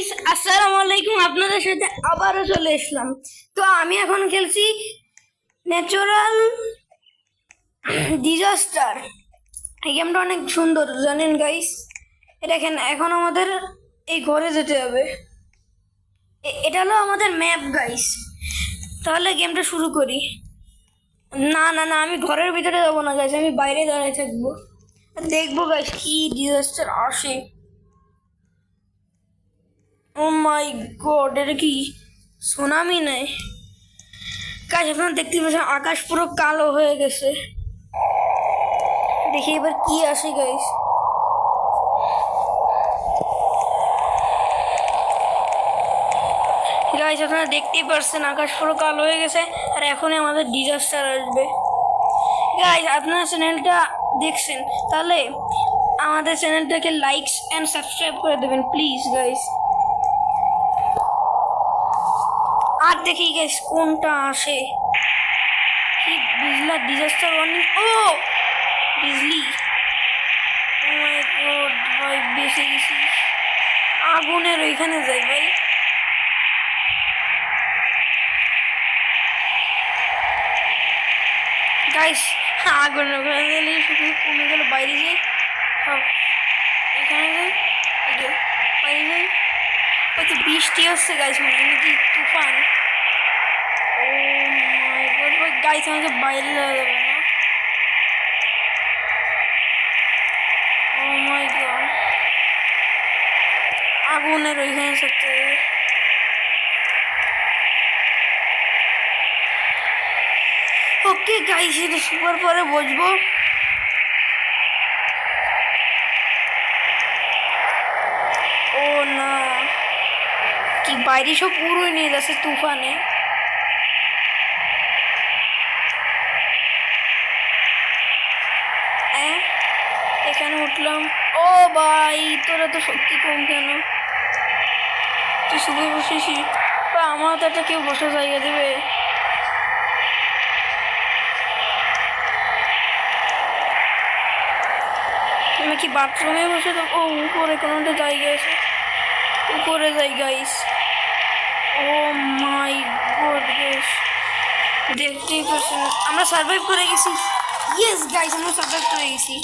Guys, আসসালামু আলাইকুম। আপনাদের সাথে আবারও চলে এসলাম। তো আমি এখন খেলছি ন্যাচারাল ডিজাস্টার। এই গেমটা অনেক সুন্দর, জানেন গাইস। এটা এখন আমাদের এই ঘরে যেতে হবে। এটা হলো আমাদের ম্যাপ গাইস। তাহলে গেমটা শুরু করি। না না না, আমি ঘরের ভিতরে যাবো না গাইস, আমি বাইরে দাঁড়িয়ে থাকবো, দেখবো গাইস কি ডিজাস্টার আসে। ও মাই গড, এটা কি সুনামি নেই গাইস? আপনারা দেখতে পাচ্ছেন আকাশ পুরো কালো হয়ে গেছে। দেখি এবার কি আসে গাইস। গাইস আপনারা দেখতেই পারছেন আকাশ পুরো কালো হয়ে গেছে, আর এখনই আমাদের ডিজাস্টার আসবে। গাইস আপনারা চ্যানেলটা দেখছেন, তাহলে আমাদের চ্যানেলটাকে লাইকস অ্যান্ড সাবস্ক্রাইব করে দেবেন প্লিজ গাইস। আর দেখি গাইস কোনটা আসে। কি বিজলা disaster warning. O Bijli, O my god ভাই, বেঁচে গেছি। আগুনের ওইখানে যাই ভাই। গাইস আগুনের ওখানে গেলে শুধু কমে গেল, বাইরে যাই। সব এখানে যাই, বাইরে যাই। ওই তো বৃষ্টি হচ্ছে গাইস, মানে নাকি তুফান। ও মাই গড ভাই, গাইস আমাকে বাইরে যাওয়া যাবে না। ও মাই গড, আগুনের ওইখানে থাকতে হবে। ওকে গাইস, এটা সুপার পরে বসবো। ও না, কি বাইরে সব পুরোই নিয়ে যাচ্ছে তুফানে। এখানে উঠলাম। ও ভাই, তোরা তো সত্যি কম কেন? তুই শুভে বসেছি, আমার তো একটা কেউ বসার জায়গা দেবে? তুমি কি বাথরুমে বসে থাকো? ও উপরে কোনো একটা জায়গা আছে, উপরে যাই guys. O my god guys, দেখতেই পাচ্ছেন আমরা সার্ভাইভ করে গেছি। ইয়েস গাইস, আমরা সার্ভাইভ করে গেছি।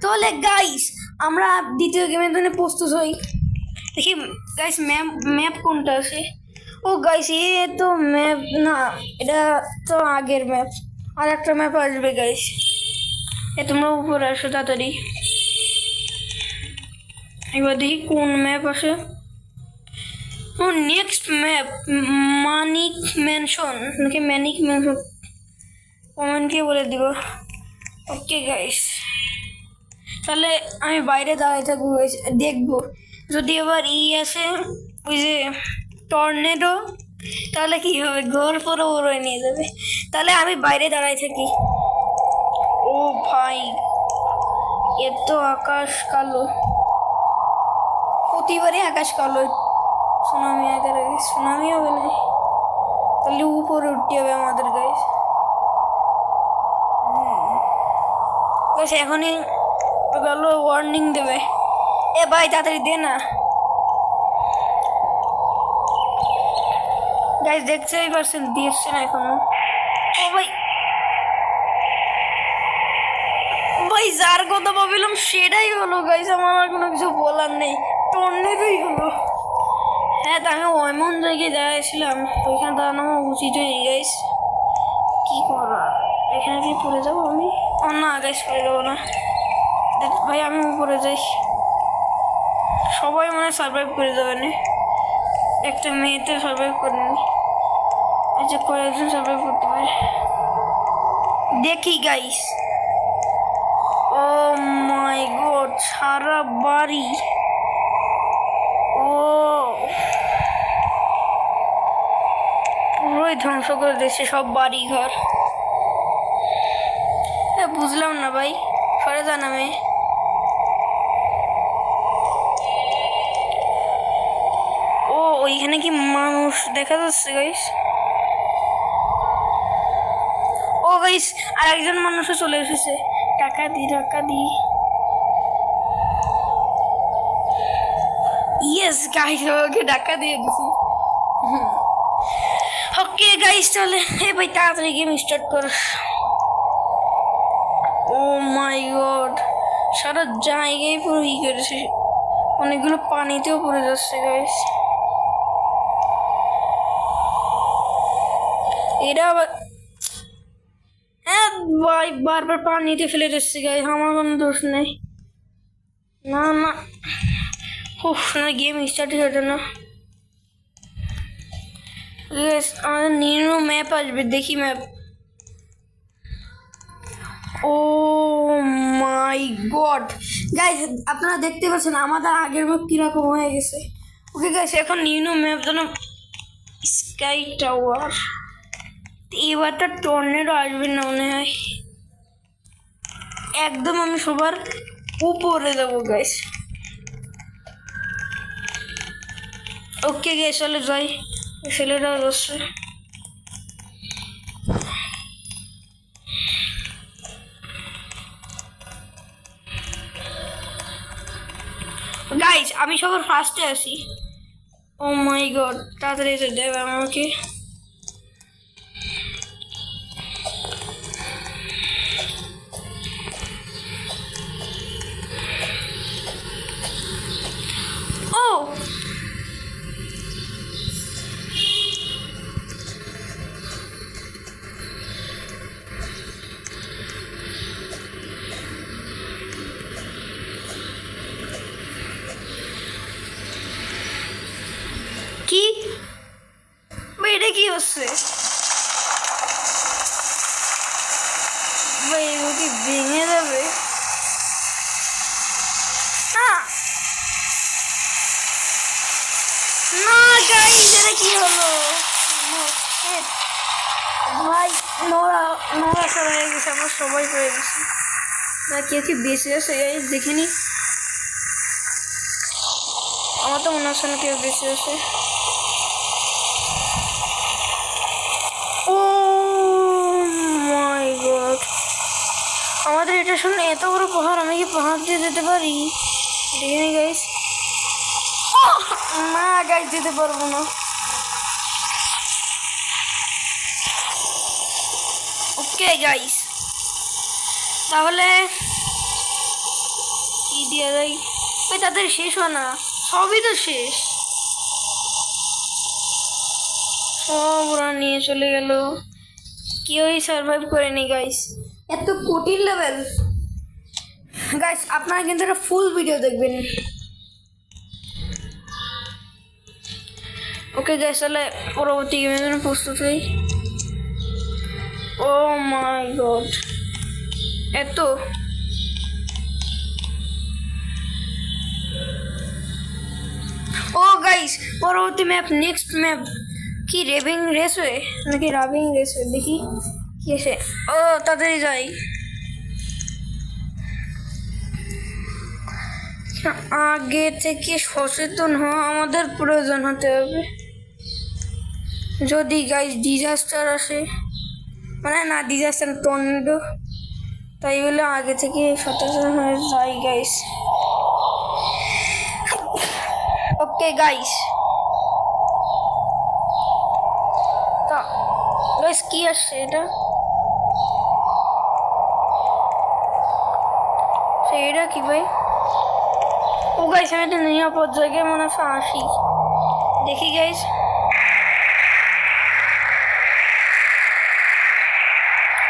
তাহলে গাইস আমরা দ্বিতীয় গেমের জন্য প্রস্তুত হই। দেখি গাইস ম্যাপ কোনটা আছে। ও গাইস, এ তো ম্যাপ না, এটা তো আগের ম্যাপ। আর একটা ম্যাপ আসবে গাইস। তোমরা উপরে আসো তাড়াতাড়ি। এবার দেখি কোন ম্যাপ আসে। ও নেক্সট ম্যাপ মানিক ম্যানশন নাকি ম্যানিক ম্যানশন, কমেন্টকে বলে দিব। ওকে গাইস, তাহলে আমি বাইরে দাঁড়িয়ে থাকবো গাইস, দেখবো যদি এবার আসে ওই যে টর্নেডো, তাহলে কি হবে, ঘর পুরো উড়িয়ে নিয়ে যাবে। তাহলে আমি বাইরে দাঁড়াই থাকি। ও ভাই, এত আকাশ কালো, প্রতিবারই আকাশ কালো। সুনামি আগে সুনামি হবে না, তাহলে উপরে উঠতে হবে আমাদের গাইস। গাইস এখনই গেল ওয়ার্নিং দেবে। এ ভাই তাড়াতাড়ি দে না গাইস, দেখতেই পারছেন দিয়েছে না এখনো। ও ভাই ভাই, যার কথা ভাবিলাম সেটাই হলো গাইস, আমার আর কোনো কিছু বলার নেই, টর্নেডোই হলো। হ্যাঁ, তা আমি এমন জায়গায় দাঁড়াইছিলাম, ওইখানে দাঁড়ানো আমার উচিত হয়নি গাইস। কি করা, এখানে কি পড়ে যাবো আমি? ও না গাইস, পড়ে যাবো না ভাই, আমি উপরে যাই। সবাই মনে সার্ভাইভ করে যাবে না, একটা মেয়েতে সার্ভাইভ করেনি, আচ্ছা কয়েকজন সার্ভাইভ করতে পারে দেখি গাইস। ও মাই গড, সারা বাড়ি, ও পুরোই ধ্বংস করে দিচ্ছে সব বাড়ি ঘর। বুঝলাম না ভাই, সরে যান। আমি ও ওইখানে কি মানুষ দেখা যাচ্ছে গাইস? ও গাইস, আর একজন মানুষও চলে এসেছে। টাকা দি, টাকা দি। ইয়েস গাইস ওকে ধাক্কা দিয়ে দিছি। ওকে গাইস চলে এ ভাই তাড়াতাড়ি গেম স্টার্ট কর। ও মাই গড সারা জায়গায় পুরো ই করেছে, অনেকগুলো পানিতেও পড়ে যাচ্ছে গাইস। এরা আবার হ্যাঁ ভাই বারবার পানিতে ফেলে দিচ্ছে গাইস, আমার কোনো দোষ নেই। না না উফ না গেম স্টার্ট হতো না। আমাদের নিউ ম্যাপ আসবে, দেখি map. O my god guys আপনারা দেখতে পাচ্ছেন আমাদের আগের ম্যাপ কিরকম হয়ে গেছে। ওকে গাইস এখন নিউ ম্যাপ যেন স্কাই টাওয়ার। এবার তো টর্নেডো আসবে না মনে হয়, একদম আমি সবার উপরে যাবো গাইস। ওকে গাইস চলে যাই, ছেলেটা যাচ্ছে। গাইস আমি সবার ফার্স্টে আছি। ও মাই গড তাড়াতাড়ি এসে দেবে আমাকে। ও কি ভাই এটা কি হচ্ছে ভাই, ও কি ভেঙে যাবে? না না গাইস এটা কি হলো? ভাই নোরা নোরা সব হয়ে গেছে, আমরা সবাই পেয়ে গেছি। না কেউ কি বেঁচে আছে গাইস দেখিনি, আমার তো মনে হচ্ছে না কেউ বেঁচে আছে। ও মাই গড আমাদের এটা শুনে এত বড় পাহাড়, আমি কি পাহাড় দিয়ে যেতে পারি? দেখিনি গাইস, না গাইস যেতে পারবো না। ওকে গাইস তাহলে কি দিয়ে যাই ভাই, তাদের শেষ হয় না, সবই তো শেষ, সব ওরা নিয়ে চলে গেল, কেউই সার্ভাইভ করেনি গাইস। এত কঠিন লেভেল গাইস, আপনারা কিন্তু একটা ফুল ভিডিও দেখবেন। ওকে গাইস তাহলে পরবর্তী গেমের জন্য প্রস্তুত হই। ও মাই গড এত ও গাইস পরবর্তী ম্যাপ, নেক্সট ম্যাপ কি রেভিং রেস হয় নাকি রাবিং রেস হয় দেখি কি আছে। ও তাড়াতাড়ি যাই, আগে থেকে সচেতন হওয়া আমাদের প্রয়োজন হতে হবে। যদি গাইস ডিজাস্টার আসে, মানে না ডিজাস্টার টর্নেডো, তাই বলে আগে থেকে সচেতন হয়ে যাই গাইস। ওকে গাইস তা গাইস কি আসছে এটা, এটা কি ভাই? ও গাইস আমি একটা নিরাপদ জায়গায় মনে হচ্ছে আসি, দেখি guys.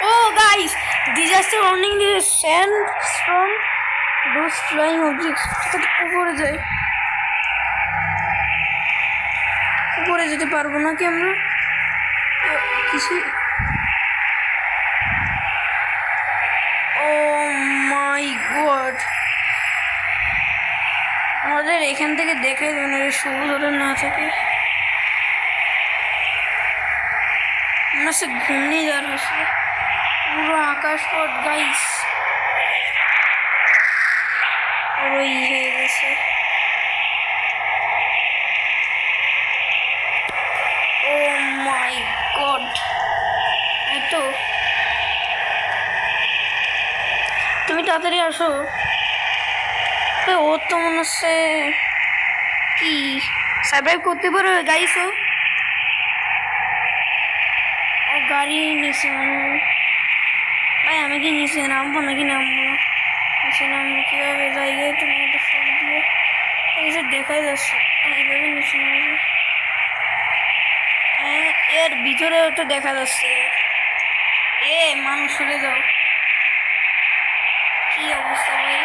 Oh guys disaster warning দিয়ে sand storm those flying objects, উপরে যাই, উপরে যেতে পারবো নাকি আমরা কিছু? ও মাই গড আমাদের এখান থেকে দেখে মানে সবুজ ওটা না থাকে, মনে হচ্ছে ঘূর্ণিঝড় হচ্ছে, পুরো আকাশ পথ গাইস পুরো ই হয়ে গেছে। ও মাই গড এত তুমি তাড়াতাড়ি আসো, ও তো মনে হচ্ছে কি সার্ভাইভ করতে পারবে গাইস? ও গাড়ি নিচে ভাই, আমি কি নিচে নামবো নাকি নামবো না? নিচে নামবো কীভাবে? জায়গায় তো মেয়েটা ফোন দিয়ে কিছু দেখাই যাচ্ছে, এইভাবে নিচে নামবো। হ্যাঁ, এর ভিতরেও তো দেখা যাচ্ছে। মানুষ সরে যাও। কি অবস্থা ভাই?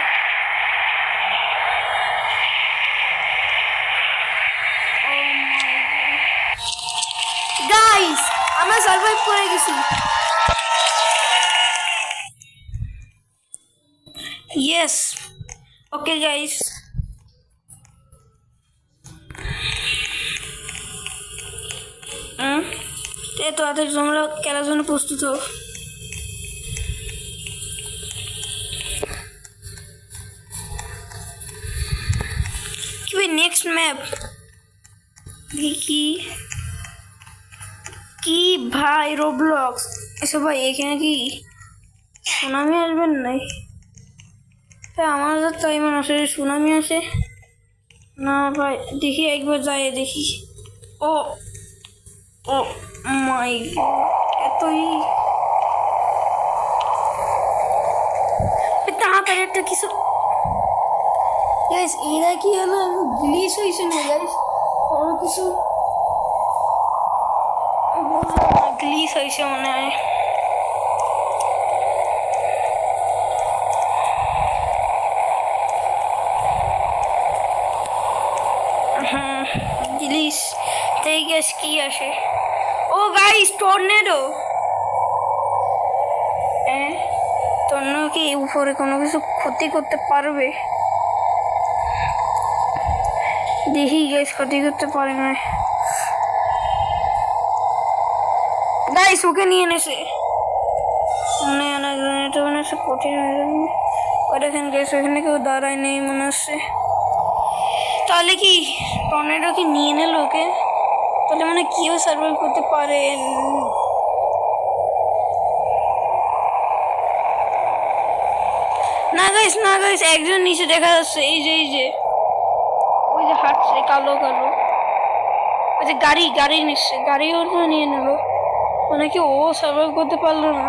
গাইস, আমরা সার্ভাইভ করে গেছি। Yes, okay guys. তো তাদের তোমরা খেলার জন্য প্রস্তুত হও। কি ভাই, নেক্সট ম্যাপ দেখি কি ভাই? রোবলক্স এসব ভাই, এখানে কি সুনামি আসবেন নাই? আমার তাই মনে আসে সুনামি আসে না ভাই। দেখি একবার যাই দেখি। ও ও মাই গড, এতই তাড়াতাড়ি একটা কিছু। গাইস, এরা কি হলো? গ্লিচ হয়েছে না গাইস? কোনো কিছু গ্লিচ হয়েছে মনে হয়। গ্লিচ তাই গ্যাস কি আসে? ও গাইস, টর্নেডো। টর্নেডো কি উপরে কোনো কিছু ক্ষতি করতে পারবে? দেখি গাইস, ক্ষতি করতে পারে না গাইস। ওকে নিয়ে এনেছে মনে হয় না, এটা মনে হচ্ছে কঠিন হয়ে যাবে। ওই দেখেন গাইস, ওখানে কেউ দাঁড়ায় নেই মনে হচ্ছে। তাহলে কি টর্নেডো কি নিয়ে নিল ওকে? তাহলে মানে কেউ সার্ভাইভ করতে পারে না গাইস? না গাইস, একজন নিচে দেখা যাচ্ছে। এই যে ওই যে হাঁটছে কালো কালো, ওই যে গাড়ি নিচ্ছে, গাড়িও নিয়ে নিল। মানে কি ও সার্ভাইভ করতে পারলো না?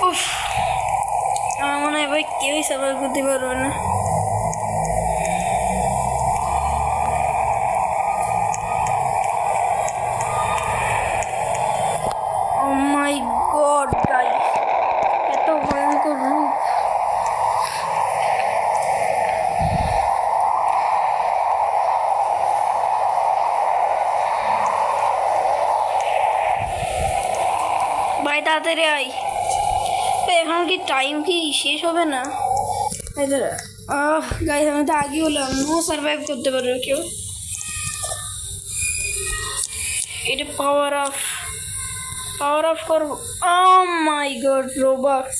উফ, আমার মনে হয় ভাই কেউই সার্ভাইভ করতে পারবে না। ও মাই গড গাইস, এত ভয়ঙ্কর রূপ। ভাই তাড়াতাড়ি আই। এখন কি টাইম কি শেষ হবে না? গাইস, আমি তো আগে হলাম। নো সার্ভাইভ করতে পারবে কেউ। এটা পাওয়ার অফ করবো। ও মাই গড, রোবক্স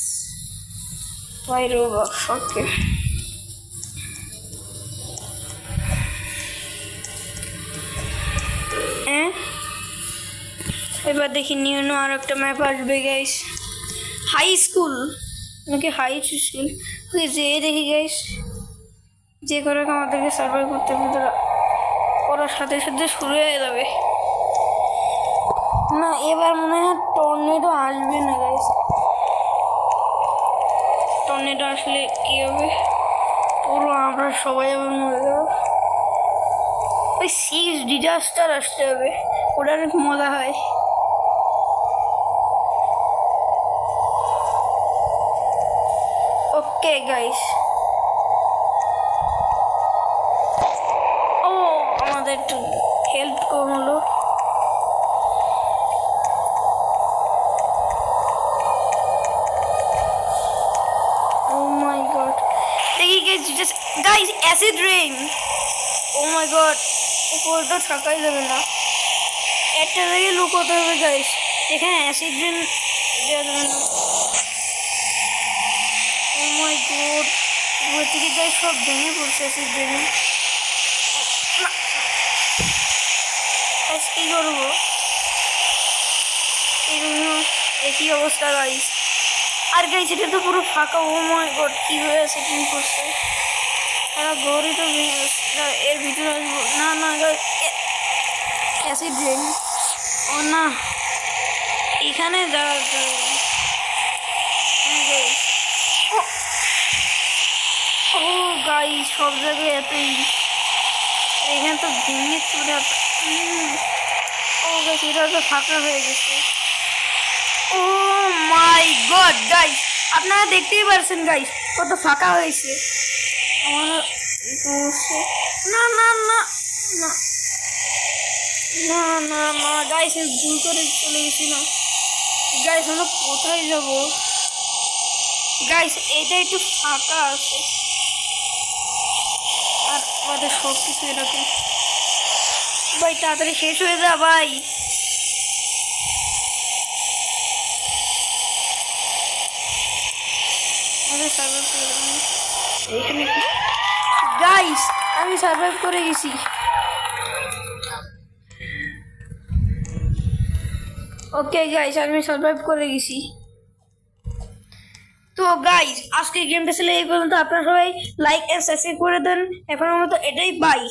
ভাই, রোবক্স। ওকে, এবার দেখি নিউ আর একটা ম্যাপ আসবে গাইস। হাই স্কুল নাকি হাই স্কুল? ওকে, যেয়ে দেখি গাইস। যে করে আমাদেরকে সার্ভাইভ করতে হবে, করার সাথে সাথে শুরু হয়ে যাবে। না, এবার মনে হয় টর্নেডো আসবে না গাইস। টর্নেডো আসলে কি হবে? পুরো আমরা সবাই আবার মরে যাবো। ওই 6 ডিজাস্টার আসতে হবে, ওটা অনেক মজা হয়। ওকে গাইস, ও আমাদের একটু হেল্প করলো। Guys, acid rain. Oh my god, উপরটা থাকাই যাবে না, একটা জায়গায় লুকোতে হবে গাইস। এখানে অ্যাসিড রেইন দেওয়া যাবে না। ও মাই গড, উপর থেকে গাইস সব ভেঙে পড়ছে অ্যাসিড রেইনে। কি করবো? এই জন্য একই অবস্থা গাইস। আর গাইস এটা তো পুরো ফাঁকা। ও মাই গড, কিভাবে সেটিং করছে। তারা ঘরে তো এর ভিতরে আসবো না। না অ্যাসিড রেন। ও না, এখানে যাওয়া যায়। ও গাই, সব জায়গায় এতই। এখানে তো ভেঙে চলে। ও গাইস এটা তো ফাঁকা হয়ে গেছে। ও মাই গড গাইস, আপনারা দেখতেই পারছেন গাইস কত ফাঁকা হয়েছে। আমার না না না না না না না গাইস, ভুল করে চলে গেছিলাম। গাইস আমরা কোথায় যাব? গাইস এটা একটু ফাঁকা আছে আর আমাদের সব কিছু এরকম। ভাই তাড়াতাড়ি শেষ হয়ে যা ভাই। গাইস আমি সার্ভাইভ করে গেছি। ওকে গাইস আমি সার্ভাইভ করে গেছি। তো গাইস আজকে গেমটা ছিল এই পর্যন্ত। আপনারা সবাই লাইক এন্ড সাবস্ক্রাইব করে দেন। এখনের মতো এটাই, বাই।